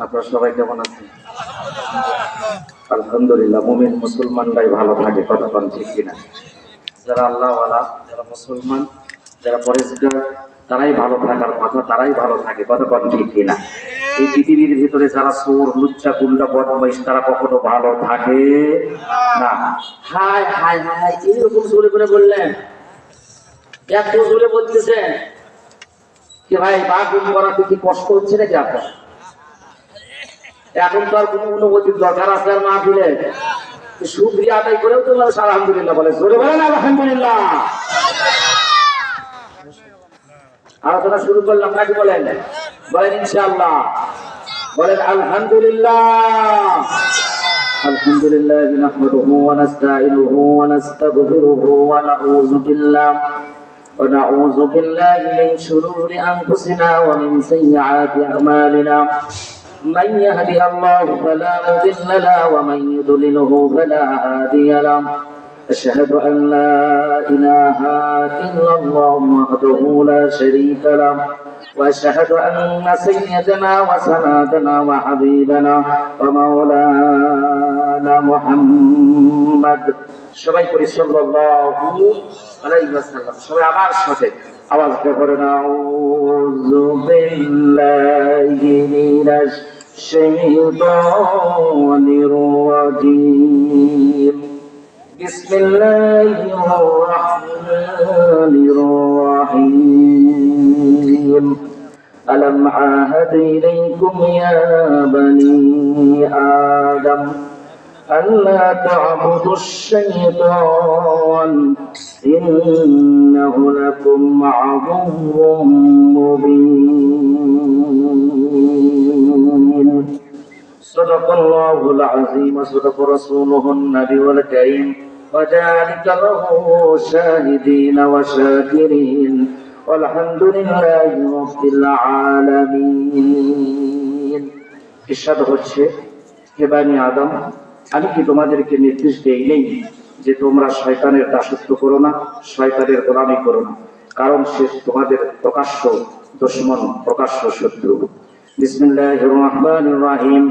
আপনারা সবাই কেমন আছেন? আলহামদুলিল্লাহ। মুমিন মুসলমানরাই ভালো থাকে, কথা কোন ঠিক কিনা? যারা আল্লাহওয়ালা, যারা মুসলমান, যারা পরেশগার, তারাই ভালো থাকার কথা, তারাই ভালো থাকে, কথা কোন ঠিক কিনা? এই পৃথিবীর ভিতরে যারা চোর, লুচ্চা, গুন্ডা, বদমাইশ, তারা কখনো ভালো থাকে না। হায় হায় হায়, এরকম জোরে করে বললেন, এত জোরে বলতেছেন কি ভাই? বাগুন করাতে কি কষ্ট হচ্ছে নাকি আপনার? এখন তো আর কোনো অনুমতির দরকার আছে আর না দিলে শুকরিয়া আদায় করেও তো মানুষ আলহামদুলিল্লাহ বলে। জোরে বলেন আলহামদুলিল্লাহ। আলোচনা শুরু করলাম নাকি? বলেন বলেন ইনশাআল্লাহ, বলেন আলহামদুলিল্লাহ। আলহামদুলিল্লাহ নাহমাদুহু ওয়া নাস্তাঈনুহু ওয়া নাস্তাগফিরুহু ওয়া নাউযু বিল্লাহি মিন শুরুরি আনফুসিনা ওয়া মিন সাইয়্যাতি আমালিনা। من يهدي الله فلا مضل له ومن يضلله فلا هادي له. أشهد أن لا إله إلا الله وحده لا شريك له وأشهد أن سيدنا وسندنا وحبيبنا ومولانا محمد সবাই করি সাল্লাল্লাহু আলাইহি ওয়াসাল্লাম। সবাই আমার সাথে আওয়াজ করে নাউযু বিল্লাহি মিনাশ শাইতানির রাজীম। বিসমিল্লাহির রাহমানির রাহিম। ألم عاهد إليكم يا بني آدم ألا تعبدوا الشيطان إنه لكم عدو مبين. صدق الله العظيم وصدق رسوله النبي الكريم وذلك له شاهدين وشاكرين والحمد لله رب العالمين. ইরশাদ হচ্ছে, হে বনি আদম, আমি কি তোমাদেরকে নির্দেশ দেই নেই যে তোমরা শয়তানের দাসত্ব করো না, শয়তানের গোলামি করো না, কারণ সে তোমাদের প্রকাশ্য দুশমন, প্রকাশ্য শত্রু। বিসমিল্লাহির রাহমানির রাহিম।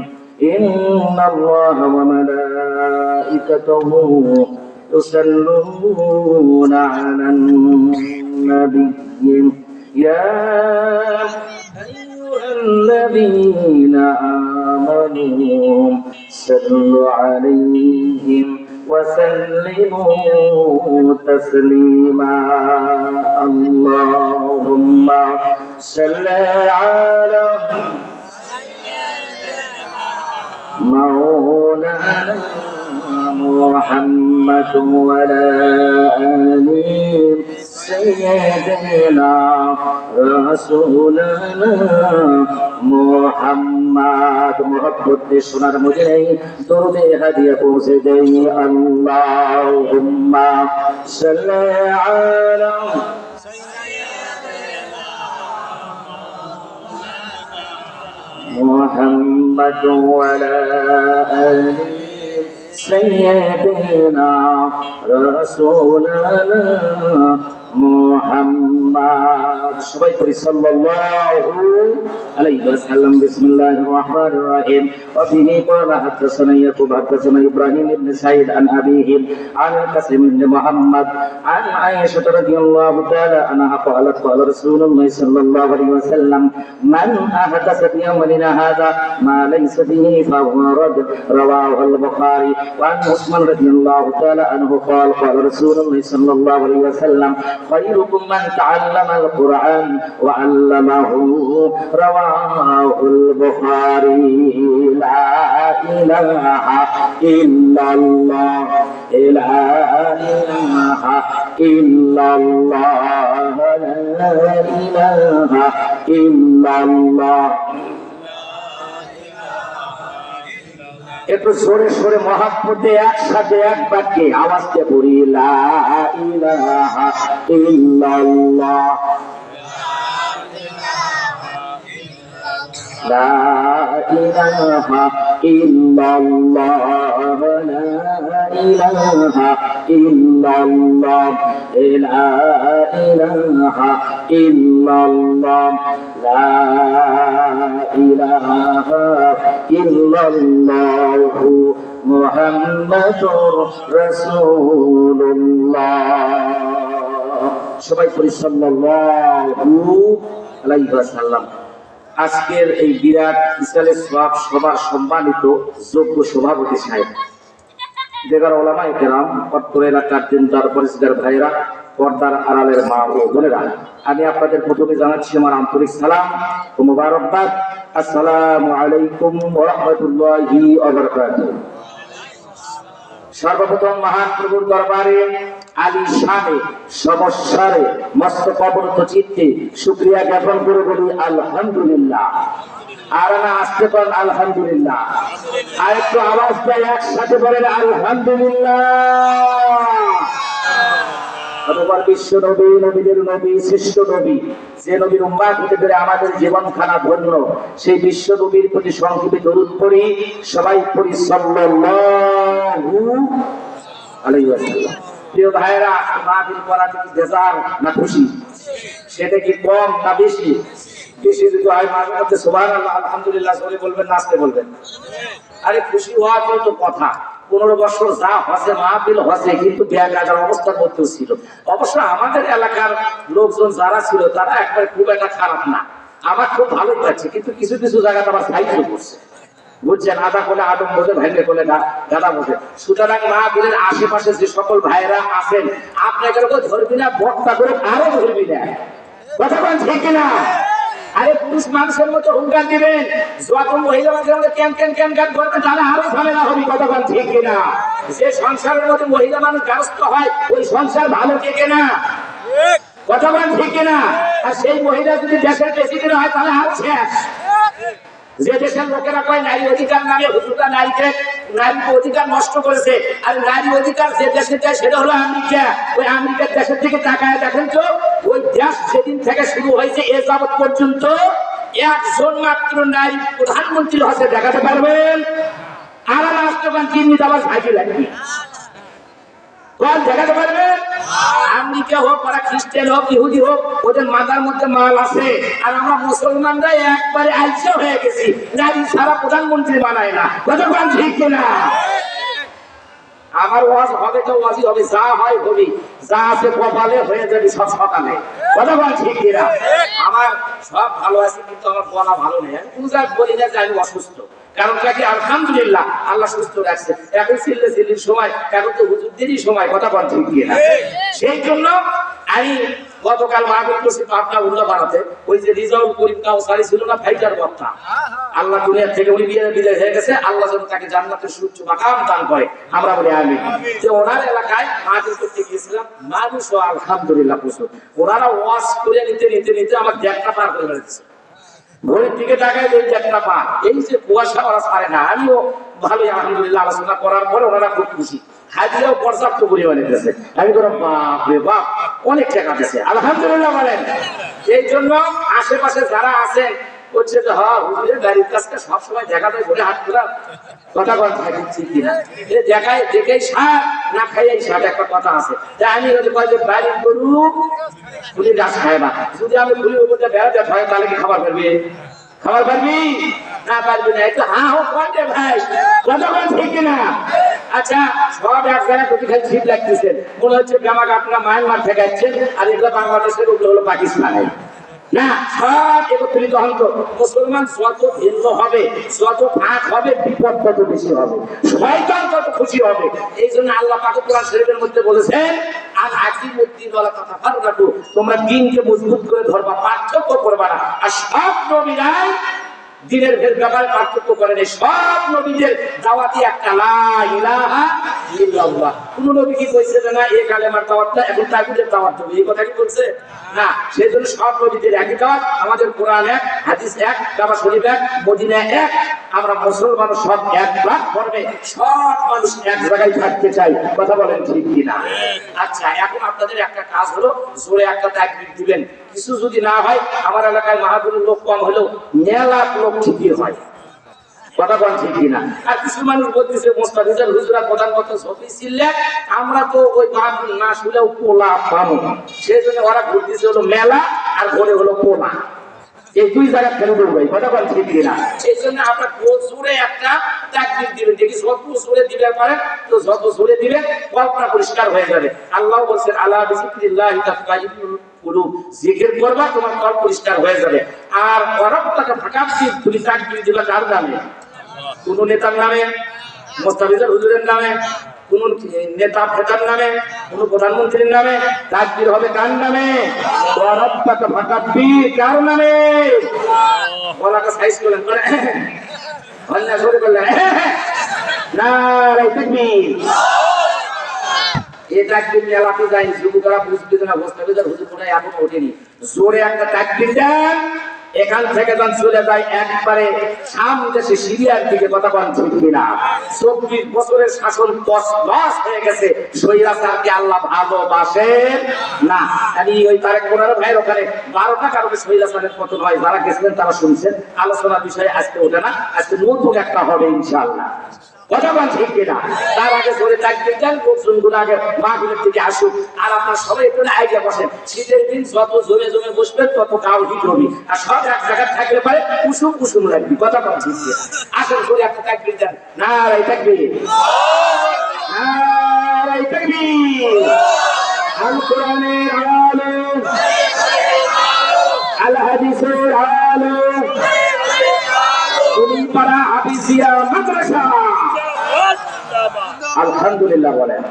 ইন্নাল্লাহা ওয়া মালাইকাতাহু ইউসাল্লুনা আলান নাবিয়্যি ইয়া আইয়ুহাল্লাযীনা আমানু صلوا عليهم وسلموا تسليما. اللهم صل على مولانا محمد وعلى آل سيدنا رسولنا محمد. मोहब्बत सोनार मुझे दरूदे हदिया पहुंचे गई। अल्लाहुम्मा सल्ली अला محمد وعلى آل سيدنا رسولنا محمد. সবাই পড়ি সাল্লাল্লাহু আলাইহি ওয়াসাল্লাম। বিসমিল্লাহির রাহমানির রাহিম। ওয়া বিহি ক্বালা হাদাসানা ইয়াকুব হাদাসানা ইব্রাহিম ইবনে সাঈদ আন আবিহি আন কাসিম ইবনে মুহাম্মদ আন আয়েশা রাদিয়াল্লাহু তাআলা আনহা ক্বালাত ক্বালা রাসূলুল্লাহ সাল্লাল্লাহু আলাইহি ওয়াসাল্লাম মান আহদাসা ফি আমরিনা হাযা মা লাইসা বিহি ফাহুয়া রাদ। রাওয়াহু আল-বুখারী। ওয়া আন উসমান রাদিয়াল্লাহু তাআলা আনহু ক্বালা ক্বালা রাসূলুল্লাহ সাল্লাল্লাহু আলাইহি ওয়াসাল্লাম خيركم من تعلم القرآن وعلمه. رواه البخاري. لا إله إلا الله لا إله إلا الله لا إله إلا الله. একটু সরে সরে মহাব্বতে একসাথে এক বাক্যে আওয়াজ দিয়ে পড়ি লা ইলাহা ইল্লাল্লাহ লা ইলাহা ইল্লাল্লাহ লা ইলাহা ইল্লাল্লাহ লা ইলাহা ইল্লাল্লাহ লা ইলাহা ইল্লাল্লাহ মুহাম্মাদুর রাসূলুল্লাহ। সবাই পড়ি সাল্লাল্লাহু আলাইহি ওয়াসাল্লাম। আজকের এই বিরাট ইসলামের সবার সম্মানিত যোগ্য সভাপতি সাহেব, বেগার ওলামায়ে কেরাম, অত্র এলাকার দিনদার পরিষ্কার ভাইরা, পর্দার আড়ালের মা ও বোনেরা, আমি আপনাদের প্রথমে জানাচ্ছি আমার আন্তরিক সালাম ও মুবারকবাদ। আসসালামু আলাইকুম ওয়া রাহমাতুল্লাহি ওয়া বারাকাতুহু। সর্বপ্রথম মহান প্রভুর দরবারে আলী শানে সমস্যারে মস্তক অবনত চিত্তে শুকরিয়া জ্ঞাপন করে বলি আলহামদুলিল্লাহ। আর না আসতে পারেন আলহামদুলিল্লাহ। আর একটু আওয়াজটা একসাথে বলেন আলহামদুলিল্লাহ। অতঃপর বিশ্ব নবী, নবীদের নবী, শ্রেষ্ঠ নবী, যে নবীর উম্মাত হতে পেরে আমাদের জীবনখানা ধন্য, সেই বিশ্ব নবীর প্রতি সংক্ষেপে দরুদ পড়ি। সবাই পড়ি সাল্লাল্লাহু আলাইহি ওয়াসাল্লাম। প্রিয় ভাইরা, মাহফিল করা কি বেজার না খুশি? সেটা কি কম না বেশি? বেশি যদি হয় মাঝে মধ্যে সুবহানাল্লাহ আলহামদুলিল্লাহ বলে বলবেন, নাচতে বলবেন। আরে খুশি হওয়ার তো কথা। 15 বছর যা হসে মাহফিল হসে, কিন্তু বেকার অবস্থার মধ্যেও ছিল। অবশ্য আমাদের এলাকার লোকজন যারা ছিল তারা একবার খুব একটা খারাপ না, আমার খুব ভালো লাগছে। কিন্তু কিছু কিছু জায়গাতে আবার সাইজ করছে, বুঝছেন? আদা কোলে আদম বোঝে, ভাইলে কোলে গাদা বোঝে। সুতরাং মাহফিলের আশেপাশে যে সকল ভাইরা আছেন, আপনাকে ধরবি না, বক্তা করে আরো ধরবি না। কথা বলেন ঠিক কিনা? আরে পুরুষ মানুষের মতো হুঙ্কার দিবেন, যত মহিলা মানুষের ক্যান ক্যান ক্যান ক্যান করবে, তাহলে আরো ঝামেলা হবে। কথা বলেন ঠিক কিনা? যে সংসারের মধ্যে মহিলা মানুষ গারস্থ হয়, ওই সংসার ভালো থেকে না। কথা বলেন ঠিক কিনা? আর সেই মহিলা যদি দেশের প্রেসিডেন্ট হয়, তাহলে আরো শেষ। যে দেশের লোকেরা কয় নারী অধিকার নামে হুজুররা নারীকে অধিকার নষ্ট করেছে, আর নারী অধিকার যে দেশে দেয় সেটা হলো আমেরিকা। ওই আমেরিকার দেশের থেকে তাকায় দেখেন তো, ওই দেশ যেদিন থেকে শুরু হয়েছে এ যাবৎ পর্যন্ত একজন মাত্র নারী প্রধানমন্ত্রী হচ্ছে, দেখাতে পারবেন? আর রাষ্ট্রবান চিহ্নিত আবার ভাইকে লাগবে, দেখাতে পারবেন? আমেরিকা হোক, ওরা খ্রিস্টান হোক, ইহুদি হোক, ওদের মাথার মধ্যে মাল আছে। আর আমরা মুসলমানরা একবারে আলসা হয়ে গেছি, নারী সারা প্রধানমন্ত্রী বানায় না। কতক্ষণ ঠিক কিনা? আমার ওয়াজ হবে তো ওয়াজই হবে, যা হয় হবে, যা আছে কপালে হয়ে যাবে সব সকালে। কতক্ষণ ঠিক কিনা? আমার সব ভালো আছে, কিন্তু আমার বলা ভালো নেই। আমি পূজা বলি না যে আমি অসুস্থ, কারণ কি আলহামদুলিল্লাহ আল্লাহ সুস্থ রাখছে। এখন চিল্লির সময়, এখন তো হুজুরদেরই সময়। কথা বল ঠিক কিনা? সেই জন্য আমি গতকাল মাহফিল করছি পাবনা উল্লাপাড়াতে। ওই যে রিজাউল করিম কাউসারি ছিল না, ফাইটার বক্তা, আল্লাহ দুনিয়া থেকে উনি বিদায় হয়ে গেছে। আল্লাহ যেন তাকে জান্নাতের সুউচ্চ মাকাম দান করে, আমরা বলি আমিন। যে ওনার এলাকায় মাহফিল করতে গিয়েছিলাম, মানুষও আলহামদুলিল্লাহ প্রচুর। ওনারা ওয়াজ করে নিতে নিতে নিতে আমার দেড়টা পার করে ফেলেছে। ঘড়ির দিকে তাকায় ওই একটা পা, এই যে কুয়াশা ওরা ছাড়ে না। আমিও ভালোই আলহামদুলিল্লাহ আলোচনা করার পরে ওনারা খুব খুশি, হাজিরাও পর্যাপ্ত পরিমাণে দিয়েছে। আমি বললাম বাপ রে বাপ, অনেক টাকা দিয়েছে, আলহামদুলিল্লাহ বলেন। এই জন্য আশেপাশে যারা আছেন বলছে যে হুজুরের গাড়ির কাজটা সবসময় দেখা যায় ঘুরে হাত তোলা। কথা বল ঠিক কিনা? দেখায় দেখেই সার, না খাইয়াই সার, একটা কথা আছে। তাই আমি বাড়ির গরু খুলি গাছ খায় না। যদি আমি খুলির উপর বেড়াতে হয়, তাহলে কি খাবার পারবি? খাবার পারবি না? পারবি না। একটু হা হোক পারবে ভাই। কথা বল ঠিক কিনা? আচ্ছা, সব এক জায়গায় প্রতি খালি ছিট লাগতেছেন, মনে হচ্ছে জামাকে আপনারা মায়ানমার থেকে আসছেন, আর এগুলো বাংলাদেশের, ওগুলো হলো পাকিস্তানের। না, সব একত্রিত হন্ত। মুসলমান যত ভিন্ন হবে, যত ভাগ হবে, বিপদ তত বেশি হবে, শয়তান তত খুশি হবে। এই জন্য আল্লাহ পাক কোরআন শরীফের মধ্যে বলেছেন, আর আকিমুদ্দিন ওয়ালা তাতাফাররাকু, তোমরা দ্বীনকে মজবুত করে ধরবা, পার্থক্য করবা না। আর সব নবীরাই দিনের ব্যাপারে পার্থক্য করেন। সব নবীদের দাওয়াতই একটা, লা ইলাহা ইল্লাল্লাহ। কোন নবী কি কইছে না এই কালেমার দাওয়াতটা এখন তাগুদের দাওয়াত দেবে, এই কথা কি বলছে? না। সেই জন্য সব নবীদের একই দাওয়াত। আমাদের কোরআন এক, হাদিস এক, কাবা শরীফ এক, মদিনা এক। আমরা মুসলমান সব এক প্ল্যাটফর্মে, সব মানুষ এক জায়গায় থাকতে চাই। কথা বলেন ঠিক কিনা? আচ্ছা, এখন আপনাদের একটা কাজ হলো, জোরে একটা তাকবীর দিবেন। কিছু যদি না হয়, আমার এলাকায় মাহফিলের লোক কম হলেও মেলা লোক ঠিকই হয়। কথা বল ঠিক কিনা? আর কিছু মানুষ বলতেছে মোস্তাফিজুর হুজুরা প্রধান কথা সফি ছিলে, আমরা তো ওই মাহফিল না শুনেও পোলা পাবো, সেই জন্য ওরা ঘুরতেছে হলো মেলা আর ঘরে হলো পোলা, এই দুই জায়গা ফেলে দেবো ভাই, কথা বল ঠিক কিনা? এই জন্য আমরা জোরে একটা তাকবীর দিবেন, দেখি যত জোরে দিলে পারেন তো যত জোরে দিবেন কল্পনা পরিষ্কার হয়ে যাবে। আল্লাহ বলছেন আলা বিযিকরিল্লাহি তাতমাইন্নুল কুলুব, জিকির করবা তোমার কল পরিষ্কার হয়ে যাবে। আর ওয়ারাব্বাকা ফাকাব্বির, তুমি তাকবীর দিবা কার নামে? কোন নেতার নামে? মোস্তাফিজুর হুজুরের নামে? কোন নেতা ফেতার নামে? কোন প্রধানমন্ত্রীর নামে? তাকবীর হবে কার নামে? ওয়ারাব্বাকা ফাকাব্বির, কার নামে? গলাটা সাইজ করলেন করে আল্লাহ জোরে বললেন নারে তাকবীর। এই তাকবীর মেলাতে যাই, যুবকরা বুঝবে না মোস্তাফিজুর হুজুর কোথায় এখনো ওঠেনি। জোরে একটা তাকবীর দেন, এখান থেকে যখন চলে যায় একবারে সামনে সে সিরিয়ার দিকে, কথা বল ঠিক কিনা? 24 বছরের শাসন তছনছ হয়ে গেছে, স্বৈরাচারকে আল্লাহ ভালোবাসেন না। আমি ওই তারেক মোনার ভাইয়ের ওখানে 12টা কারণে স্বৈরাচারের পতন হয়, যারা গেছিলেন তারা শুনছেন। আলোচনার বিষয়ে আজকে ওঠে না, আজকে নতুন একটা হবে ইনশাআল্লাহ, কথা বল ঠিক কিনা? তার আগে ধরে তাকবীর দেন, লোকজনগুলো আগে মাহফিলের দিকে আসুক। আর আপনারা সবাই একটু আইডিয়া বসেন, শীতের দিন যত জমে জমে বসবেন তত কাউ হিট হবে, আর সব এক জায়গায় থাকলে পারে কুসুম কুসুম লাগবে, কথা বল ঠিক কিনা? আসেন করে একটা তাকবীর দেন, নারে তাকবীর, নারে তাকবীর। আল কোরআনের আলো, আল হাদিসের আলো, পাড়া হাফিজিয়া মাদ্রাসা, আলহামদুলিল্লাহ বলেন।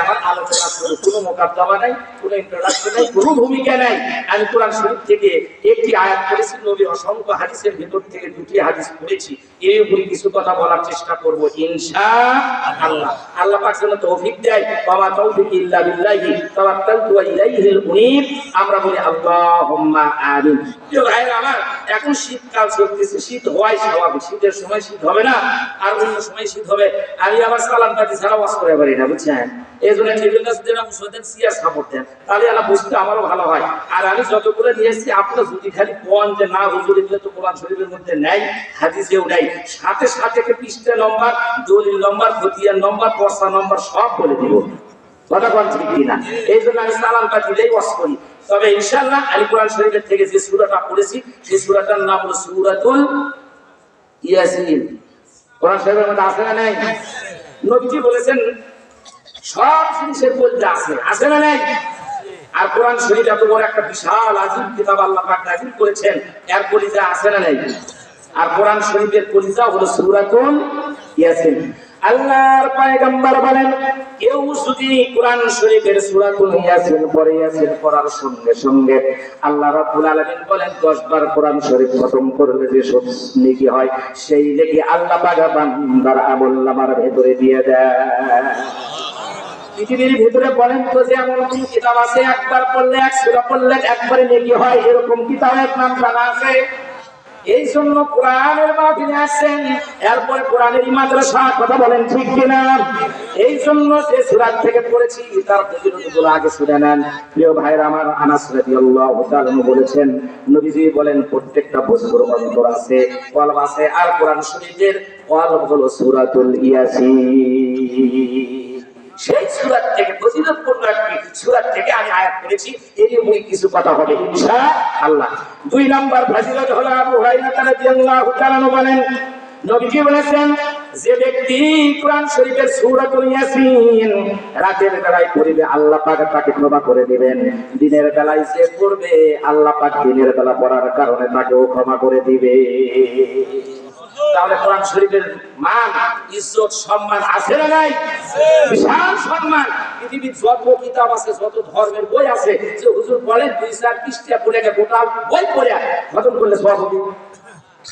আমার আলোচনা কোনো মোকাদ্দমা নাই, কোনো ইন্ট্রোডাকশন নাই, কোনো ভূমিকা নাই। আমি কোরআন শরীফ থেকে একটি আয়াত পড়েছি, নবীর অসংখ্য হাদিসের ভিতর থেকে দুটি হাদিস পড়েছি, এর উপরে কিছু কথা বলার চেষ্টা করব ইনশাআল্লাহ। আল্লাহ পাক যেন তৌফিক দেয়। ওয়া তাওফিক ইল্লা বিল্লাহি তাওয়াক্কালতু ওয়া ইলাইহিল উনীব। আমরা বলি আল্লাহুম্মা আমিন। প্রিয় ভাইরা আমার, এখন শীতকাল চলতেছে, শীত হয় স্বাভাবিক, শীতের সময় শীত হবে না, আর অন্য সময় শীত হবে। আমি আবার সালাম পাতি ছাড়া ওয়াজ করে পারি না, বুঝছেন? এই জন্য টেবিল গাছ দিয়ে মুসলমান সিয়ার সাপোর্ট দেন, তাহলে আল্লাহ বুঝতে আমারও ভালো হয়। আর আমি যত করে নিয়ে এসেছি, আপনারা যদি খালি কোন যে না হুজুর এগুলো তো কোরআন শরীফের মধ্যে নাই, হাদিসেও নাই, সাথে সাথে পৃষ্ঠা নম্বর, দলিল নম্বর, খতিয়ান নম্বর, পর্সা নম্বর সব বলে দিব, কথা বল ঠিক কিনা? এই জন্য আমি সালাম পাতি দিলেই ওয়াজ করি। তবে ইনশাআল্লাহ আমি কোরআন শরীফের থেকে যে সূরাটা পড়েছি, সেই সূরাটার নাম হলো সূরাতুল ইয়াসিন। কোরআন শরীফের মধ্যে আছে না নাই? নবীজি বলেছেন সব জিনিসের মধ্যে আছে, আছে না নাই? আর কোরআন শরীফ এত বড় একটা বিশাল আযীম কিতাব আল্লাহ পাক নাযিল করেছেন, এর কলিজা আছে না নাই? আর কোরআন শরীফের কলিজা হলো সূরাতুল ইয়াসিন। আল্লাহর পয়গম্বর বলেন, কেউ যদি কোরআন শরীফের সূরাতুল ইয়াসিন পড়ে, ইয়াসিন পড়ার সঙ্গে সঙ্গে আল্লাহ রাব্বুল আলামিন বলেন 10 বার কোরআন শরীফ খতম করলে যে সব নেকি হয়, সেই নেকি আল্লাহ পাক বান্দার আমলনামার ভেতরে দিয়ে দেয়। পৃথিবীর ভিতরে বলেন তো যে এমন কোন কিতাব আছে একবার পড়লে, এক সূরা পড়লে একবারে নেকি হয়, এরকম কিতাবের নাম জানা আছে? এই জন্য কোরআনের মাহফিলে আসেন, এরপরে কোরআনের মাদ্রাসা, কথা বলেন ঠিক কিনা? এই জন্য যে সূরা থেকে পড়েছি তার ফজিলতগুলো আগে শুনে নেন। প্রিয় ভাইরা আমার, আনাস রাদিয়াল্লাহু তাআলা বলেছেন, নবীজি বলেন প্রত্যেকটা বস্তুর অন্তর আছে, কলব আছে, আর কোরআন শরীফের কলব হলো সূরাতুল ইয়াসিন। সেই সূরা থেকে ফজিলতপূর্ণ একটি সূরা থেকে আমি আয়াত পড়েছি, এর উপরে কিছু কথা হবে ইনশাআল্লাহ। 2 নম্বর ফজিলত হলো আবু হুরায়রা রাদিয়াল্লাহু তাআলা বলেন, নবীজি বলেছেন, যে ব্যক্তি কোরআন শরীফের সূরাতুল ইয়াসিন রাতের বেলায় পড়বে আল্লাহ পাক তাকে ক্ষমা করে দিবেন, দিনের বেলায় যে পড়বে আল্লাহ পাক দিনের বেলা পড়ার কারণে তাকেও ক্ষমা করে দিবে। তাহলে কোরআন শরীফের মান, ইজ্জত, সম্মান আছে না নাই? বিশাল সম্মান। পৃথিবীর যত কিতাব আছে, যত ধর্মের বই আছে, যে হুজুর বলেন 2-4 পৃষ্ঠা পড়ে গেলে গোটা বই পড়ে খতম করলে সওয়াব হবে,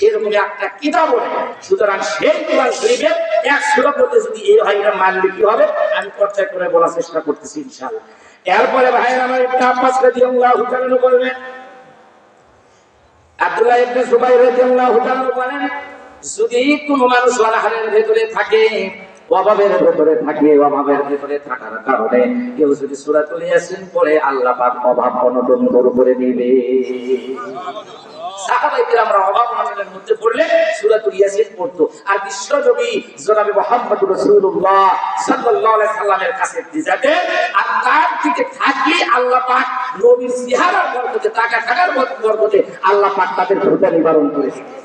এরকম একটা কিতাব নেই। সুতরাং সেই কোরআন শরীফের এক সূরা পড়তে যদি এই ভাইরা মানলে কি হবে, আমি পর্যায় করে বলার চেষ্টা করতেছি ইনশাআল্লাহ। এরপরে ভাইরা আমার ইবনে আব্বাস রাদিয়াল্লাহু তাআলা বলেন, আব্দুল্লাহ ইবনে জুবাইর রাদিয়াল্লাহু তাআলা বলেন, যদি কোনো মানুষ অনাহারের ভেতরে থাকে, অভাবের ভেতরে থাকে, অভাবের ভেতরে থাকার কারণে কেউ যদি সূরাতুল ইয়াসিন পড়ে, আল্লাহ পাক অভাব অনটন দূর করে দিবে। সাহাবায়ে কেরামরা অভাব অনটনের মধ্যে পড়লে সূরাতুল ইয়াসিন পড়তো। আর বিশ্বনবী জনাবে মুহাম্মদুর রাসূলুল্লাহ সাল্লাল্লাহু আলাইহি সাল্লামের কাছে যেতেন আর তার দিকে থাকলে আল্লাহ পাক নবীর চেহারার বরকতে থাকার বরকতে আল্লাহ পাক তাদের ভূত নিবারণ করে দিতেন।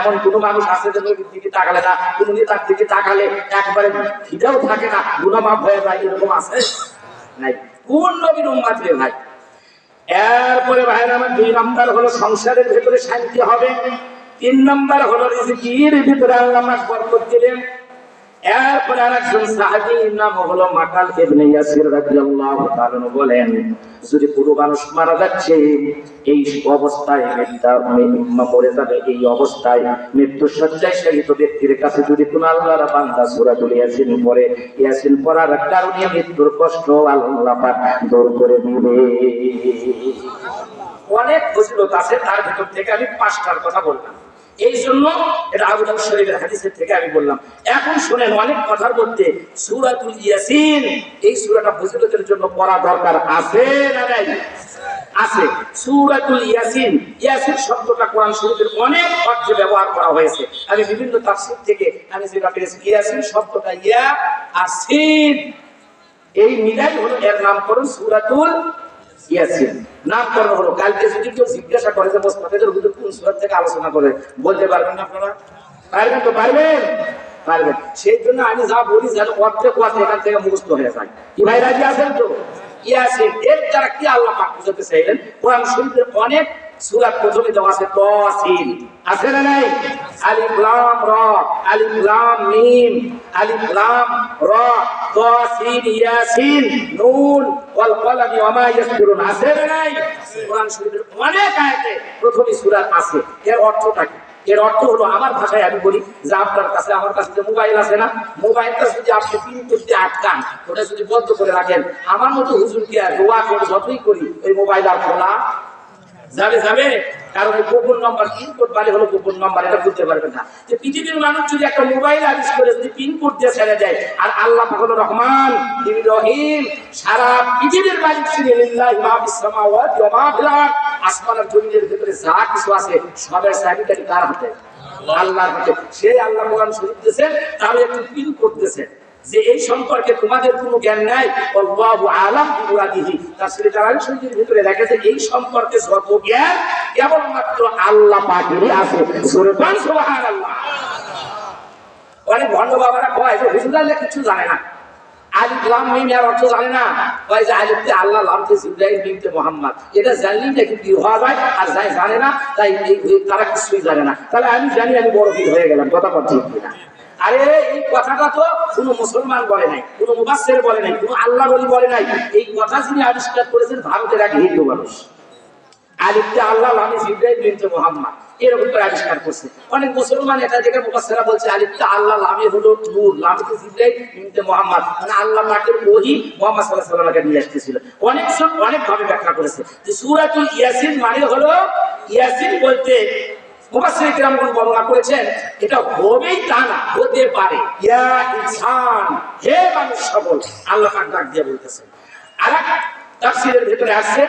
এমন কোন মানুষ আছে যে নবীর দিকে তাকালে না, কোন নেতার দিকে তাকালে একবারে ভিড়াও থাকে না, গুনাহ মাফ হয়ে যায়, এরকম আছে নাই? কোন নবীর উম্মত রে ভাই? এরপরে ভাইরা আমার 2 নাম্বার হলো সংসারের ভিতরে শান্তি হবে, 3 নাম্বার হলো রিজিকের ভিতরে আল্লাহ পাক বরকত দিলেন। এরপরে আরেকজন সাহাবীর নাম হলো মাকাল ইবনে ইয়াসির রাদিয়াল্লাহু তাআলা বলেন, যদি পুরো মানুষ মারা যাচ্ছে এই অবস্থায় মরে যাবে, এই অবস্থায় মৃত্যু শয্যায় শায়িত ব্যক্তির কাছে যদি কোন আল্লাহর বান্দা সূরাতুল ইয়াসিন পড়ে, ইয়াসিন পড়ার কারণে মৃত্যুর কষ্ট আল্লাহ পাক দূর করে দিবে। অনেক ফজিলত আছে, তার ভিতর থেকে আমি 5টার কথা বললাম। এই জন্য এটা আবু দাউদ শরীফের হাদিসের থেকে আমি বললাম। এখন শুনেন, অনেক কথার মধ্যে সূরাতুল ইয়াসিন এই সূরাটা ফজিলতের জন্য পড়া দরকার আছে না নাই? আছে। সূরাতুল ইয়াসিন, ইয়াসিন শব্দটা কোরআন শরীফের অনেক অর্থে ব্যবহার করা হয়েছে। আমি বিভিন্ন তাফসীর থেকে আমি যেটা পেয়েছি, ইয়াসিন শব্দটা ইয়া আর সিন এই মিলাই হলো এর নামকরণ সূরাতুল ইয়াসিন। নামকরণ হলো, কালকে যদি কেউ জিজ্ঞাসা করে যে মোস্তাফিজুর হুজুর কোন সূরা থেকে আলোচনা করে, বলতে পারবেন না আপনারা? পারবেন তো? পারবেন? পারবেন। সেই জন্য আমি যা বলি যেন অর্ধেক কথা এখান থেকে মুখস্থ হয়ে যায়। কি ভাই রাজি আছেন তো? ইয়াসিন এর দ্বারা কি আল্লাহ পাক বুঝাতে চাইলেন? কোরআন শরীফের অনেক সূরা প্রথমে দেওয়া আছে তাসিন, আছে না নাই? আলিফ লাম রা, আলিফ লাম মিম, আলিফ লাম রা, তাসিন, ইয়াসিন, নুন ওয়াল কলামি ওয়া মা ইয়াসতুরুন, আছে না নাই? কোরআন শরীফের অনেক আয়াতে প্রথমে সূরা আছে। এর অর্থটা কি? এর অর্থ হলো, আমার ভাষায় আমি বলি যে আপনার কাছে আমার কাছে যে মোবাইল আছে না, মোবাইলটা যদি আপনি পিন করতে আটকান, ওটা যদি বন্ধ করে রাখেন, আমার মতো হুজুর কি আর দোয়া করে যতই করি ওই মোবাইল আর খোলা যাবে? যাবে? কারণ ওই গোপন নাম্বার, পিন কোড মানে হলো গোপন নাম্বার, এটা বুঝতে পারবেন না। যে পৃথিবীর মানুষ যদি একটা মোবাইল আবিষ্কার করে যদি পিন কোড দিয়ে ছেড়ে দেয়, আর আল্লাহ পাক হলো রহমান রহিম, সারা পৃথিবীর মালিক তিনি, লিল্লাহি মা ফিস সামাওয়াতি ওয়া মা ফিল আরদ, আসমান আর জমিনের ভিতরে যা কিছু আছে সবের চাবিকাঠি কার হাতে? আল্লাহর হাতে। সেই আল্লাহ কোরআন শরীফ দিয়েছেন, তাহলে একটু পিন কোড দিয়েছেন যে এই সম্পর্কে তোমাদের কোনো জ্ঞান নাই, আল্লাহু আ'লাম বিমুরাদিহি। তাফসীরে জালালাইন শরীফের ভিতরে লেখা আছে এই সম্পর্কে যত জ্ঞান কেবলমাত্র আল্লাহ পাকেরই আছে। জোরে বলেন সুবহানাল্লাহ। অনেক ভণ্ড বাবারা কয় যে হুজুর আল্লাহ কিছু জানে না, আলিফ লাম মিম এর অর্থ জানে না, কয় যে আলিফতে আল্লাহ, লামতে জিবরাইল, মিমতে মুহাম্মদ, এটা জানলেই নাকি কি হওয়া যায়, আর যাই জানে না তাই তারা কিছুই জানে না। তাহলে আমি জানি, আমি বড় কি হয়ে গেলাম, কথা ঠিক কিনা? আরে এই কথাটা তো কোনো মুসলমান বলে নাই, কোনো মুফাসসির বলে নাই, কোনো আল্লাহ বলি বলে নাই। এই কথা যিনি আবিষ্কার করেছেন ভারতের এক হিন্দু মানুষ। আলিফতে আল্লাহ, লামে জিবরাইল, মিমতে মুহাম্মদ, এরকম করে আবিষ্কার করছে। অনেক মুসলমান এটা দেখে মুফাসসিররা বলছে আলিফতে আল্লাহ, লামে হলো নূর, লামে জিবরাইল, মিমতে মুহাম্মদ, মানে আল্লাহ পাকের ওহী মুহাম্মদ সাল্লাল্লাহু আলাইহি ওয়াসাল্লামকে নিয়ে আসতেছিল। অনেক সব অনেক ভাবে ব্যাখ্যা করেছে যে সূরাতুল ইয়াসিন মানে হলো, ইয়াসিন বলতে মুফাসসির কিরামগণ বর্ণনা করেছেন এটা হবেই তা না, হতে পারে। ইয়া ইনসান, হে মানুষ সকল, আল্লাহ পাক ডাক দিয়ে বলতেছেন। আরেক তাফসীরের ভিতরে আছে,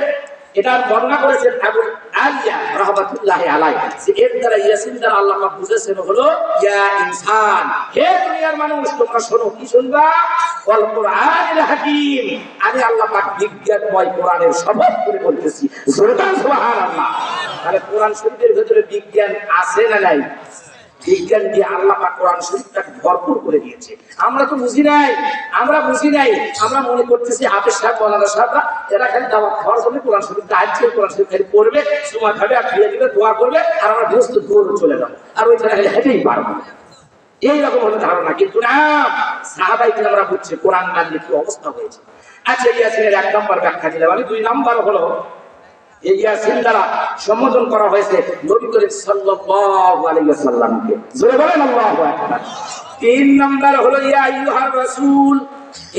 এটা বর্ণনা করেছেন আবু আলিয়া রাহমাতুল্লাহি আলাইহি, যে এর দ্বারা ইয়াসিন দ্বারা আল্লাহ পাক বুঝেছেন হলো ইয়া ইনসান, হে দুনিয়ার মানুষ তোমরা শোনো, কি শুনবা? ওয়াল কুরআনিল হাকীম, আমি আল্লাহ পাক বিজ্ঞানময় কোরআনের শপথ করে বলতেছি। সুবহানাল্লাহ। তাহলে কোরআন শরীফের ভিতরে বিজ্ঞান আছে না নাই? বিজ্ঞান দিয়ে আল্লাহ পাক কোরআন শরীফটাকে ভরপুর করে দিয়েছে। আমরা তো বুঝি নাই, আমরা মনে করতেছি হাফেজ সাহেব, মাওলানা সাহেবরা এরা খালি দাওয়াত খাওয়ার জন্য কোরআন শরীফটা আসছে, কোরআন শরীফ খালি পড়বে, সময় খাবে আর খেয়ে দিবে, দোয়া করবে, আর আমরা ব্যস্ত দৌড়ে চলে যাবো, আর ওই জায়গায় হেঁটেই পারবো না। এইরকম হলো ধারণা, কিন্তু না, সাহাবায়ে কেরামরা বুঝছে কোরআন না দিয়ে কি অবস্থা হয়েছে। আচ্ছা, ইয়াসিনের 1 নম্বর ব্যাখ্যা দিলাম আমি। 2 নম্বর হলো এই ইয়াসিন দ্বারা সম্বোধন করা হয়েছে নবী করিম সাল্লাল্লাহু আলাইহি ওয়াসাল্লামকে। জোরে বলেন আল্লাহু আকবার। 3 নাম্বার হলো ইয়া আইয়ুহার রাসূল,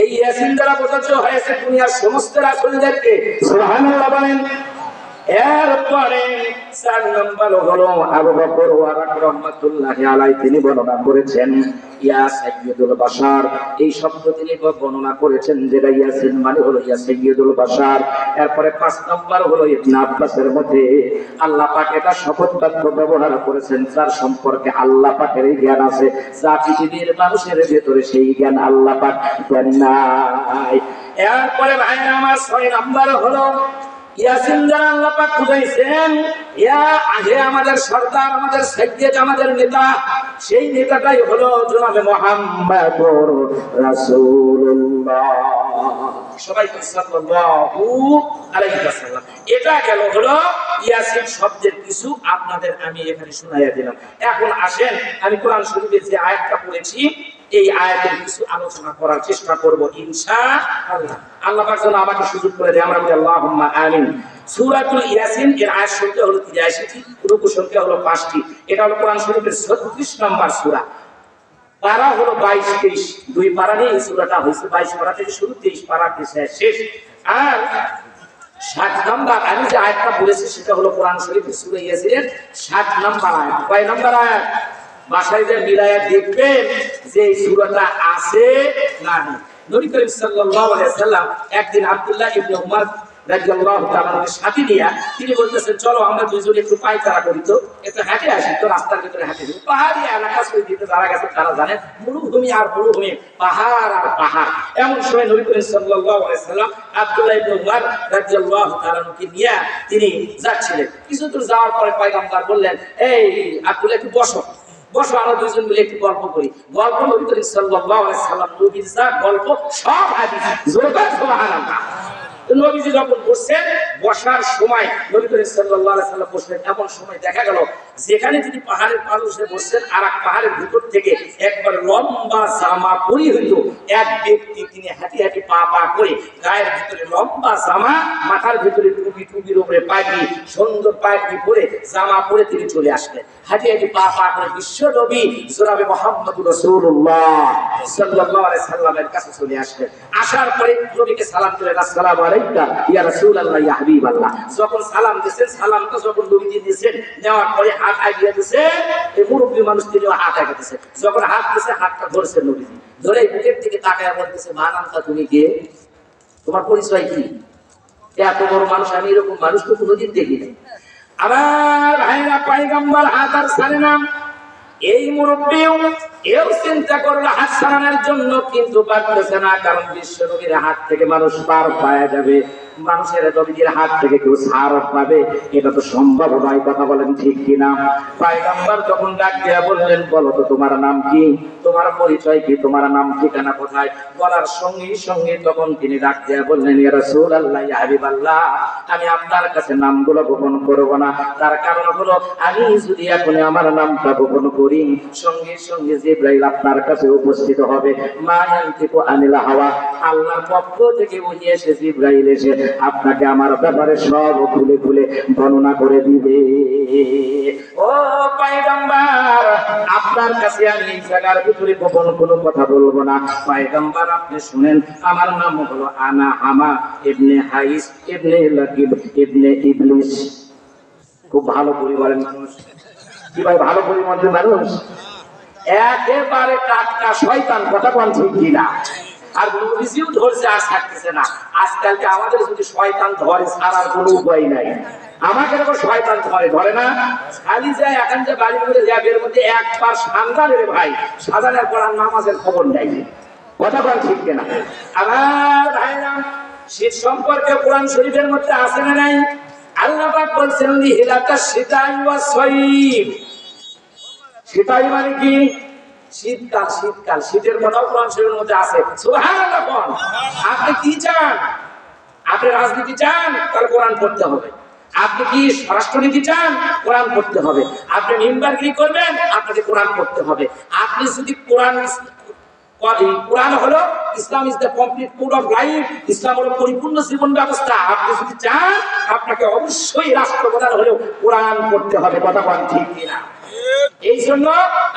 এই ইয়াসিন দ্বারা বোঝানো হয়েছে দুনিয়ার সমস্ত রাসূলদেরকে। সুবহানাল্লাহ বলেন। এরপরে 4 নম্বর হলো আবু বকর ওয়ারাক রাহমাতুল্লাহি আলাইহি তিনি বর্ণনা করেছেন ইয়া সাইয়্যিদুল বাশার, এই শব্দ তিনি বর্ণনা করেছেন যেটা ইয়াসিন মানে হলো ইয়া সাইয়্যিদুল বাশার। এরপরে 5 নম্বর হলো ইবনে আব্বাসের মধ্যে আল্লাহ পাক এটা শপথ বাক্য ব্যবহার করেছেন যার সম্পর্কে আল্লাহ পাকের জ্ঞান আছে, যা পৃথিবীর মানুষের ভেতরে সেই জ্ঞান আল্লাহ পাক দেন নাই। এরপরে ভাইরা আমার 6 নম্বর হলো ইয়াসিন যারা আল্লাহ পাক বুঝাইছেন ইয়া আগে আমাদের সরদার, আমাদের সাইয়্যিদ, আমাদের নেতা, সেই নেতাটাই হলো জনাবে মুহাম্মদুর রাসূলুল্লাহ। সবাই সাল্লাল্লাহু আলাইহি ওয়াসাল্লাম। এটা গেল হলো ইয়াসিন শব্দের কিছু আপনাদের আমি এখানে শোনাইয়া দিলাম। এখন আসেন আমি কোরআন শরীফের যে আয়াতটা পড়েছি এই আয়াতের কিছু আলোচনা করার চেষ্টা করব ইনশাআল্লাহ। আল্লাহ পাক যেন আমাকে সুযোগ করে দেয়, আমরা বলি আল্লাহুম্মা আমিন। সূরাতুল ইয়াসিন এর আয়াত সংখ্যা হলো 83টি, রুকু সংখ্যা হলো 5টি। এটা হলো কোরআন শরীফের 36 নম্বর সূরা। পারা হলো 22-23, দুই পারা নিয়ে এই সূরাটা হয়েছে। 22 পারা থেকে শুরু, 23 পারাতে শেষ। আর 60 নম্বর আমি যে আয়াতটা বলেছি সেটা হলো কোরআন শরীফের সূরা ইয়াসিনের 60 নম্বর আয়াত। কয় নম্বর আয়াত? বাসায় যে মিলায়া দেখবেন যে এই সূরাটা আছে না নেই। নবী করিম সাল্লাল্লাহু আলাইহি ওয়াসাল্লাম একদিন আব্দুল্লাহ ইবনে উমর রাদিয়াল্লাহু তাআলার সাথে নিয়ে তিনি বলতেছেন চলো আমরা দুইজন একটু পায়চারা করি, তো একটু হেঁটে আসি। তো রাস্তার ভিতরে হেঁটে যাই, পাহাড়ি এলাকা সই দিতে যারা গেছে তারা জানে মরুভূমি আর মরুভূমি, পাহাড় আর পাহাড়। এমন সময় নবী করিম সাল্লাল্লাহু আলাইহি ওয়াসাল্লাম আব্দুল্লাহ ইবনে উমর রাদিয়াল্লাহু তাআলাকে নিয়ে তিনি যাচ্ছিলেন। কিছু দূর যাওয়ার পরে পয়গম্বর বললেন এই আব্দুল্লাহ একটু বসো, আমরা দুইজন মিলে একটু গল্প করি। গল্প নবী করিম সাল্লাল্লাহু আলাইহি ওয়াসাল্লাম নবীর যা গল্প সব হাদিস, জোরে বলেন সুবহানাল্লাহ। নবীজি যখন বসছেন, বসার সময় নবী করিম সাল্লাল্লাহু আলাইহি ওয়াসাল্লাম বসলেন। এমন সময় দেখা গেল যেখানে তিনি পাহাড়ের পাশে বসছেন আর এক পাহাড়ের ভিতর থেকে একবার লম্বা জামা পরিহিত এক ব্যক্তি তিনি হাঁটি হাঁটি পা পা করে গায়ের ভিতরে লম্বা জামা, মাথার ভিতরে টুপি, টুপির উপরে পাগড়ি, সুন্দর পাগড়ি পরে জামা পরে তিনি চলে আসলেন। হাঁটি হাঁটি পা পা করে বিশ্ব নবী জনাবে মুহাম্মদুর রাসূলুল্লাহ সাল্লাল্লাহু আলাইহি সাল্লামের কাছে চলে আসলেন। আসার পরে নবীকে সালাম দিলেন, আসসালামু আলাইকা ইয়া রাসূলুল্লাহ ইয়া হাবিবাল্লাহ। যখন সালাম দিয়েছেন, সালামটা যখন নবীজি দিয়েছেন, নেওয়ার পরে হাত আগিয়ে দিয়েছে, এই মুরব্বী মানুষ তিনিও হাত আগিয়ে দিয়েছে। যখন হাত দিয়েছে, হাতটা ধরেছেন নবীজি, ধরে বুকের দিকে তাকায় বলতেছে মান আনতা, তুমি কে? তোমার পরিচয় কি? এত বড় মানুষ, আমি এরকম মানুষ তো কোনোদিন দেখি নাই। আবার ভাইরা পয়গম্বর হাত আর ছাড়ে না। এই মুরব্বীও এও চিন্তা করলো হাত ছাড়ানোর জন্য, কিন্তু পারতেছে না, কারণ বিশ্ব নবীর হাত থেকে মানুষ পার পাওয়া যাবে, মানুষের নবীর হাত থেকে কেউ ছাড় পাবে, এটা তো সম্ভব নয়। কথা বলেন ঠিক কিনা? পয়গম্বর তখন ডাক দিয়া বললেন, বলো তো তোমার নাম কি, তোমার পরিচয় কি, তোমার নাম ঠিকানা কোথায়? বলার সঙ্গে সঙ্গে তখন তিনি ডাক দিয়া বললেন, ইয়া রাসূলুল্লাহ ইয়া হাবিবাল্লাহ, আমি আপনার কাছে নামগুলো গোপন করব না। তার কারণ হলো আমি যদি এখন আমার নামটা গোপন করি, সঙ্গে সঙ্গে জিবরাইল আপনার কাছে উপস্থিত হবে। মা ইয়ানতিকু আনিল হাওয়া, আল্লাহর পক্ষ থেকে ওহী এসে জিবরাইল এসে আপনাকে আমার ব্যাপারে সব খুলে খুলে বর্ণনা করে দিবে। ও পয়গম্বর, আপনার কাছে আমি এই জায়গার ভিতরে গোপন কোনো কথা বলবো না। পয়গম্বর আপনি শুনেন, আমার নাম হলো আনা হামা ইবনে হাইস ইবনে লাকিব ইবনে ইবলিস। খুব ভালো পরিবারের মানুষ, কি ভাই, ভালো পরিবারের মানুষ, একেবারে টাটকা শয়তান। কথা কোন ঠিক কিনা? আর নবীজিও ধরছে, আর ছাড়তেছে না। আজকালকে আমাদের যদি শয়তান ধরে, ছাড়ার কোনো উপায় নাই। আমাকে যখন শয়তান ধরে না, খালি যায় এখন যে বাড়ির মধ্যে ল্যাবের মধ্যে একবার সান্দান রে ভাই, সাজানের পর আর নামাজের খবর নাই। কথা কোন ঠিক কিনা? আবার ভাইরা শীত সম্পর্কে কোরআন শরীফের মধ্যে আছে না নাই? আল্লাহ পাক বলছেন লিহিলাতা শীতাই ওয়া সাইফ। শীতাই মানে কি? শীতকাল, শীতকাল, শীতের কথাও কোরআন শরীফের মধ্যে আছে। সুবহানাল্লাহ। কোন আপনি কি চান? আপনি রাজনীতি চান, তাহলে কোরআন পড়তে হবে। আপনি কি স্বরাষ্ট্রনীতি চান, কোরআন পড়তে হবে। আপনি মিম্বারগিরি করবেন, আপনাকে কোরআন পড়তে হবে। আপনি যদি কোরআন হলো Islam is the complete code of life, ইসলাম হলো পরিপূর্ণ জীবন ব্যবস্থা। আপনি যদি চান, আপনাকে অবশ্যই রাষ্ট্রপ্রধান হলেও কোরআন পড়তে হবে। কথা বলেন ঠিক কিনা? এই জন্য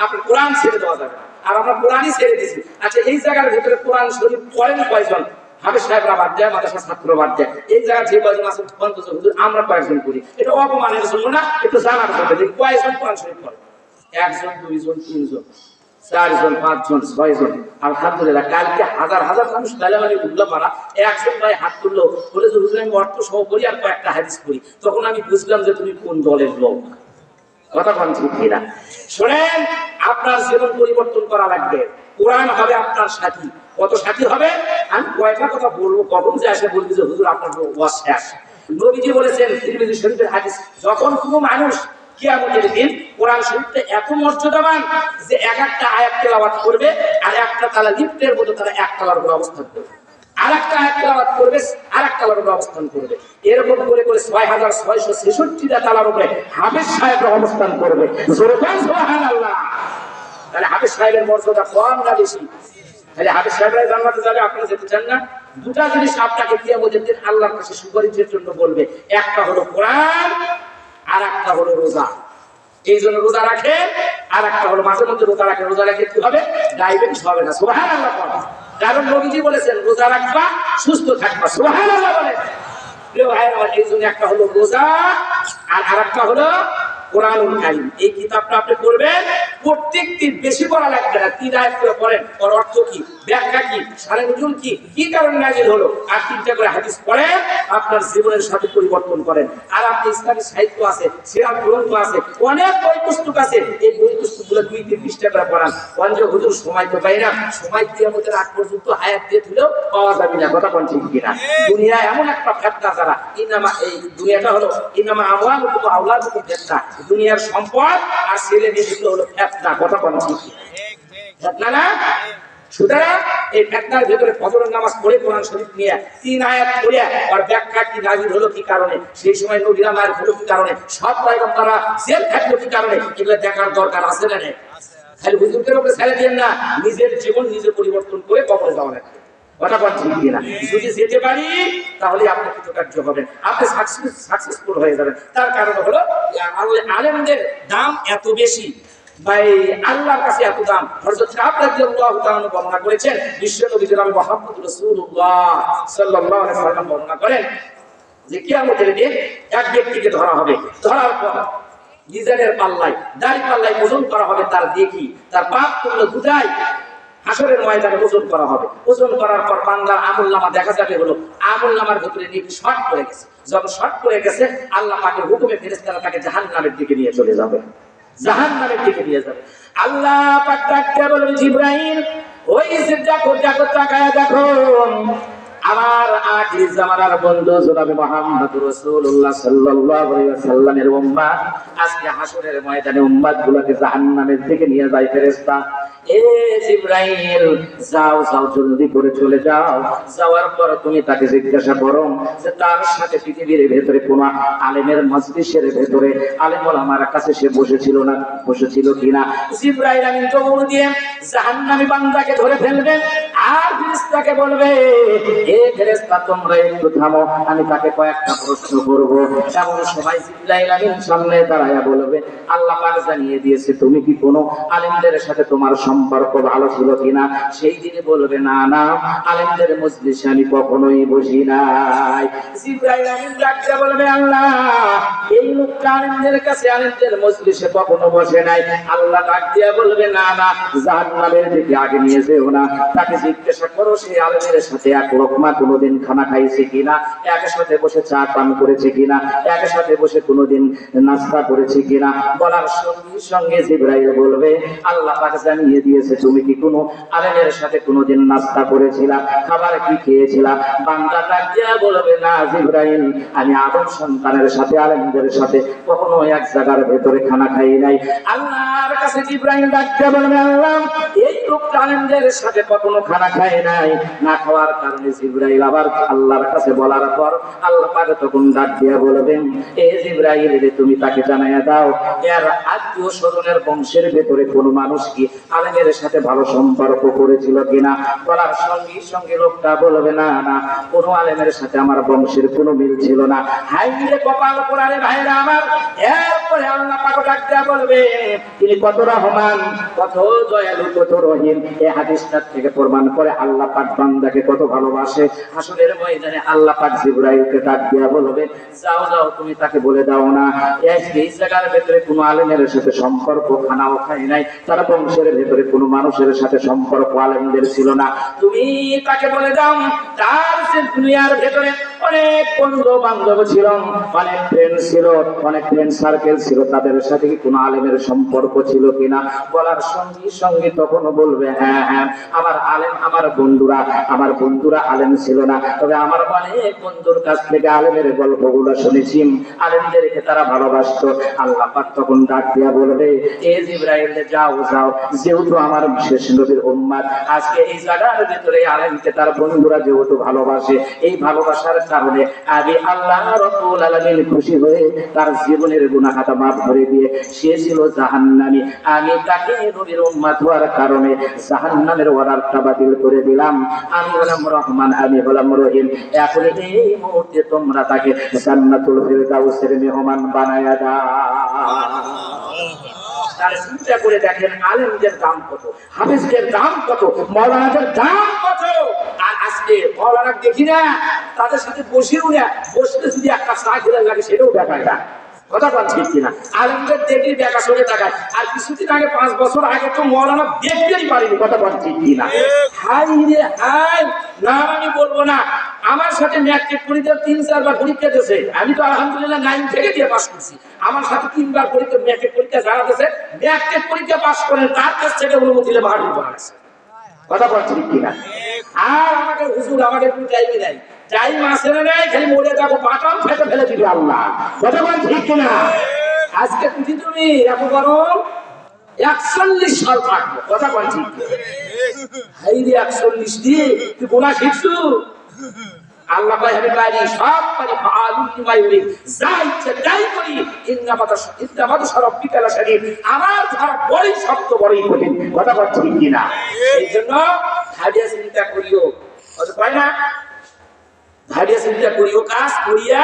আপনি কোরআন ছেড়ে দেওয়া যাবে না, আর আমরা কোরআনই ছেড়ে দিয়েছি। আচ্ছা, এই জায়গার ভিতরে কোরআন শরীফ পড়েন কয়জন? হাফেজ সাহেবরা বাদ দেয়, মাদ্রাসা ছাত্র বাদ দেয়, এই জায়গায় যে কয়জন আছে হুজুর আমরা কয়েকজন করি, এটা অপমানের জন্য না, একটু জানার জন্য যে কয়েকজন কোরআন শরীফ পড়ে। একজন, দুইজন, তিনজন, চারজন, পাঁচজন, ছয়জন। আলহামদুলিল্লাহ কালকে হাজার হাজার মানুষ গালাগালি উঠলো মারা, একজন ভাই হাত তুললো, বলে যে হুজুর আমি অর্থ সহ করি আর কয়েকটা হাদিস করি। তখন আমি বুঝলাম যে তুমি কোন দলের লোক। কথা বলছেন ঠিক কিনা? শোনেন, আপনার জীবন পরিবর্তন করা লাগবে, কোরআন হবে আপনার সাথী। কত সাথী হবে আমি কয়টা কথা বলবো, কখন যে আসে বলবি যে হুজুর আপনার ওয়াজ শেষ। নবীজি বলেছেন তিরমিজি শরীফের হাদিস, যখন কোনো মানুষ কিয়ামতের দিন কোরআন শরীফটা এত মর্যাদাবান যে এক একটা আয়াত তেলাওয়াত করবে আর একটা তালা লিফটের মতো তারা এক তালার উপর অবস্থান করবে, আর একটা আয়াত তেলাওয়াত করবে আর এক তালার উপর অবস্থান করবে, এরকম করে করে ৬,৬৬৬টা তালার উপরে হাফেজ সাহেবরা অবস্থান করবে। সুবহানাল্লাহ। তাহলে হাফেজ সাহেবের মর্যাদা কম না বেশি? তাহলে হাফেজ সাহেবরা জান্নাতে যাবে, আপনারা যেতে চান না? দুটা জিনিস আপনাকে কিয়ামতের দিন আল্লাহর কাছে সুপারিশের জন্য বলবে, একটা হলো কোরআন আর একটা হলো রোজা। এই জন্য রোজা রাখে, আর একটা হলো মাঝে মধ্যে রোজা রাখে। রোজা রাখে কি হবে? ডায়াবেটিস হবে না। সুবহানাল্লাহ। কারণ নবীজি বলেছেন রোজা রাখবা সুস্থ থাকবা। সুবহানাল্লাহ বলেন। এই জন্য একটা হলো রোজা আর আরেকটা হলো কোরআনুল কারীম। এই কিতাবটা আপনি পড়বেন, প্রত্যেকদিন বেশি পড়া লাগবে না, 3 আয়াত করে পড়েন, ওর অর্থ কি, ব্যাখ্যা কি, শানে নুজুল কি, কি কারণে নাযিল হলো, আর 3টা করে হাদিস পড়েন, আপনার জীবনের সাথে পরিবর্তন করেন। আর আপনি ইসলামী সাহিত্য আছে, সিরাত গ্রন্থ আছে, অনেক বই পুস্তক আছে, এই বই পুস্তকগুলো 2-3 পৃষ্ঠা করে পড়ান। পঞ্জ হুজুর সময় তো পাই না, সময় কিয়ামতের আগ পর্যন্ত হায়াত দিয়ে দিলেও পাওয়া যাবে না। কথা কোন ঠিক কিনা? দুনিয়া এমন একটা ফেতনা, যারা ইনামা, এই দুনিয়াটা হলো ইনামা আমওয়ালুকুম ওয়া আওলাদুকুম ফিতনা, দুনিয়ার সম্পদ আর ছেলে মেয়েগুলো হলো ফেতনা। কথা কোন ঠিক ফেতনা না? সুতরাং এই ফেতনার ভেতরে ফজরের নামাজ পড়ে কোরআন শরীফ নিয়ে 3 আয়াত পড়ে আর ব্যাখ্যা কি নাযিল হলো কি কারণে, সেই সময় নবীরা মায়ের হলো কি কারণে, সব পয়গম্বররা জেল থাকলো কি কারণে, এগুলো দেখার দরকার আছে না নেই? খালি হুজুরদের উপরে ছেড়ে দেন না, নিজের জীবন নিজে পরিবর্তন করে কবরে যাওয়া লাগবে। কথা বলছি কিনা? যদি যেতে পারি তাহলে আপনি কৃতকার্য হবেন, আপনি সাকসেসফুল হয়ে যাবেন। তার কারণ হলো আলেমদের দাম এত বেশি, ভাই আল্লাহর কাছে এত দাম। হযরত কাব রাদিয়াল্লাহু তাআলা বর্ণনা করেছেন, বিশ্ব নবী জনাব মুহাম্মদ রাসূলুল্লাহ সাল্লাল্লাহু আলাইহি ওয়াসাল্লাম বর্ণনা করেন যে কিয়ামতের দিন এক ব্যক্তিকে ধরা হবে, ধরার পর মিজানের পাল্লায়, দাড়ি পাল্লায় ওজন করা হবে, তার দেখি তার পাপ করলো দুটাই হাসরের ময়দানে ওজন করা হবে। ওজন করার পর বান্দার আমলনামা দেখা যাবে, হলো আমলনামার ভিতরে নেকি শর্ট পড়ে গেছে। যখন শর্ট পড়ে গেছে, আল্লাহ পাকের হুকুমে ফেরেশতারা তাকে জাহান্নামের দিকে নিয়ে চলে যাবে, জাহান্নামের দিকে নিয়ে যাবে। আল্লাহ পাক ডাকতে বলবে, জিবরাইল ওই যে দেখো দেখো তাকায়া দেখো, আমার আখির জামানার বন্ধু জনাবে মুহাম্মদুর রাসূলুল্লাহ সাল্লাল্লাহু আলাইহি ওয়াসাল্লামের উম্মত আজকে হাসরের ময়দানে উম্মতগুলোকে জাহান্নামের দিকে নিয়ে যায় ফেরেশতা। এ জিবরাইল যাও যাও, জলদি করে চলে যাও। যাওয়ার পর তুমি তাকে জিজ্ঞাসা করো যে তার সাথে পৃথিবীর ভেতরে কোন আলেমের মজলিসের ভেতরে আলেম ওলামার কাছে সে বসেছিল কিনা। জিবরাইল আমিন দৌড় দিয়ে জাহান্নামী বান্দাকে ধরে ফেলবেন আর ফেরেশতাকে বলবে, এ ফেরেশতা তোমরা একটু থামো, আমি তাকে কয়েকটা প্রশ্ন করব। এমন সময় জিবরাইল আমিন সামনে দাঁড়ায়া বলবে, আল্লাহ পাক জানিয়ে দিয়েছে তুমি কি কোনো আলেমদের সাথে তোমার সম্পর্ক ভালো ছিল কিনা। সেই দিনে বলবে, না না, আলেমদের মজলিসে আমি কখনোই বসি নাই। জিবরাইল আমিন ডাকতে বলবে, আল্লাহ এই লোকটা আলেমদের কাছে আলেমদের মজলিসে কখনো বসে নাই। আল্লাহ ডাক দিয়া বলবে, না না, জাহান্নামের দিকে আগে নিয়ে যেও না, তাকে জিজ্ঞাসা করো সে আলেমের সাথে এক লোকমা কোনোদিন খানা খাইছে কিনা, একসাথে বসে চা পান করেছে কিনা, একসাথে বসে কোনোদিন নাস্তা করেছে কিনা। বলার সঙ্গে সঙ্গে জিবরাইল বলবে, আল্লাহ পাক জানিয়ে দিয়েছে তুমি কি কোনো আলেমের সাথে কোনোদিন নাস্তা করেছিলা, খাবার কি খেয়েছিলা। বান্দা ডাক দিয়া বলবে, না জিবরাইল, আমি আদম সন্তানের সাথে আলেমদের সাথে কখনো এক জায়গার ভেতরে খানা খাই নাই। আল্লাহর কাছে জিবরাইল ডাক দিয়া বলবে, আল্লাহ এই লোকটা আলেমদের সাথে কখনো খানা খায় নাই। না খাওয়ার কারণে জিবরাইল আবার আল্লাহর কাছে বলার পর আল্লাহ পাক তখন ডাক দিয়া বলবেন, এ জিবরাইল তুমি তাকে জানাইয়া দাও এর আত্মীয় স্বজনের বংশের ভেতরে কোন মানুষ কি আলেমের সাথে ভালো সম্পর্ক করেছিল কিনা। বলার সঙ্গে সঙ্গে লোকটা বলবে, না না, কোন আলেমের সাথে আমার বংশের কোনো মিল ছিল না। হাই রে কপাল পোড়ারে ভাইরা আমার। এরপরে আল্লাহ পাক ডাক দিয়া বলবে, তিনি কত রহমান, কত দয়ালু, কত রহিম। এই হাদিসটা থেকে প্রমাণ করে আল্লাহ পাক বান্দাকে কত ভালোবাসে। হাসরের ময়দানে আল্লাহ পাক জিবরাইলকে ডাক দিয়া বলবে, যাও যাও তুমি তাকে বলে দাও না এই জায়গার ভেতরে কোনো আলেমের সাথে সম্পর্ক খানাও খায় নাই, তার বংশের ভেতরে কোনো মানুষের সাথে সম্পর্ক আলেমদের ছিল না। তুমি তাকে বলে দাও তার যে দুনিয়ার ভেতরে অনেক বন্ধু বান্ধব ছিল, অনেক ফ্রেন্ড ছিল, অনেক ফ্রেন্ড সার্কেল ছিল, তাদের সাথে কি কোনো আলেমের সম্পর্ক ছিল কিনা। বলার সঙ্গে সঙ্গে তখন বলবে হ্যাঁ হ্যাঁ আমার আলেম, আমার বন্ধুরা আলেম ছিল না, তবে আমার অনেক বন্ধুর কাছ থেকে আলেমের গল্পগুলো শুনেছি, আলেমদেরকে তারা ভালোবাসতো। আল্লাহ পাক তখন ডাক দিয়া বলবে, এ জিবরাইল যাও যাও, যেহেতু আমার শেষ নবীর উম্মত, আজকে এই জায়গার ভিতরে আলেমকে তার বন্ধুরা যেহেতু ভালোবাসে, এই ভালোবাসার কারণে আমি আল্লাহ রাব্বুল আলামিন খুশি হয়ে তার জীবনের গুনাহ খাতা মাফ করে দিয়ে সে ছিল জাহান্নামী, আমি তাকে নবীর উম্মত হওয়ার কারণে জাহান্নামের অর্ডারটা বাতিল করে দিলাম। আমি হলাম রহমান, আমি হলাম রহিম। এখন এই মুহূর্তে তোমরা তাকে জান্নাতুল ফিরদাউসের মেহমান বানায়া দাও। তাহলে চিন্তা করে দেখেন আলেমদের দাম কত, হাফেজদের দাম কত, মাওলানাদের দাম কত। আর আজকে মাওলানা দেখি না, তাদের সাথে বসেও না, বসলে যদি একটা চা খেলে লাগে সেটাও দেখায় না। কথা বল ঠিক কিনা? আলেমদের দেখি দেখা সরে দেখায়। আর কিছুদিন আগে 5 বছর আগে তো মাওলানা দেখতেই পারিনি। কথা বল ঠিক কিনা? হাই রে হাই, না আমি বলবো না, আমার সাথে ম্যাট্রিক পরীক্ষা 3-4 বার পরীক্ষা দিয়েছে। আমি তো আলহামদুলিল্লাহ 9 থেকে দিয়ে পাস করছি। আমার সাথে 3 বার পরীক্ষা ম্যাট্রিক পরীক্ষা যারা দিয়েছে, ম্যাট্রিক পরীক্ষা পাস করেন তার কাছ থেকে অনুমতি নিয়ে বাড়ি পাঠাচ্ছে। কথা বল ঠিক কিনা? আর আমাকে হুজুর আমাকে একটু টাইমই নাই, টাইম আসে না নাই, খালি মরে যাবো, বাটাম ফেটে ফেলে দিবে আল্লাহ। কথা বল ঠিক কিনা? আজকে তুমি এত বড় 41 সাল থাকবো। কথা বল ঠিক কিনা? হাই রে 41 দিয়ে তুই গোনা শিখছু? আল্লাহ কয় আমি পারি, সব পারি, ফাআলুল লিমা ইউরিদ, যা ইচ্ছা তাই করি। ইন্নামাদ শারাব্বিকা লাশাদীদ, আমার ধরা বড়ই শক্ত, বড়ই কঠিন। কথা বল ঠিক কিনা? এইজন্য ভাবিয়া চিন্তা করিও, কথা কয় না, ভাবিয়া চিন্তা করিও, কাজ করিয়া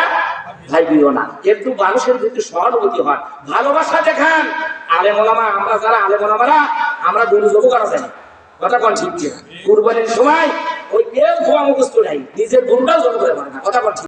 ভাবিও না। একটু মানুষের যদি সহানুভূতি হয়, ভালোবাসা দেখান। আলেম ওলামা, আমরা যারা আলেম ওলামারা, আমরা গরু জব করা যায় না। কথা বল ঠিক কিনা? কুরবানির সময় ওই কেউ ধোয়া মুখস্থ নাই, নিজের গরুটাও জব করে পারে না। কথা বল ঠিক।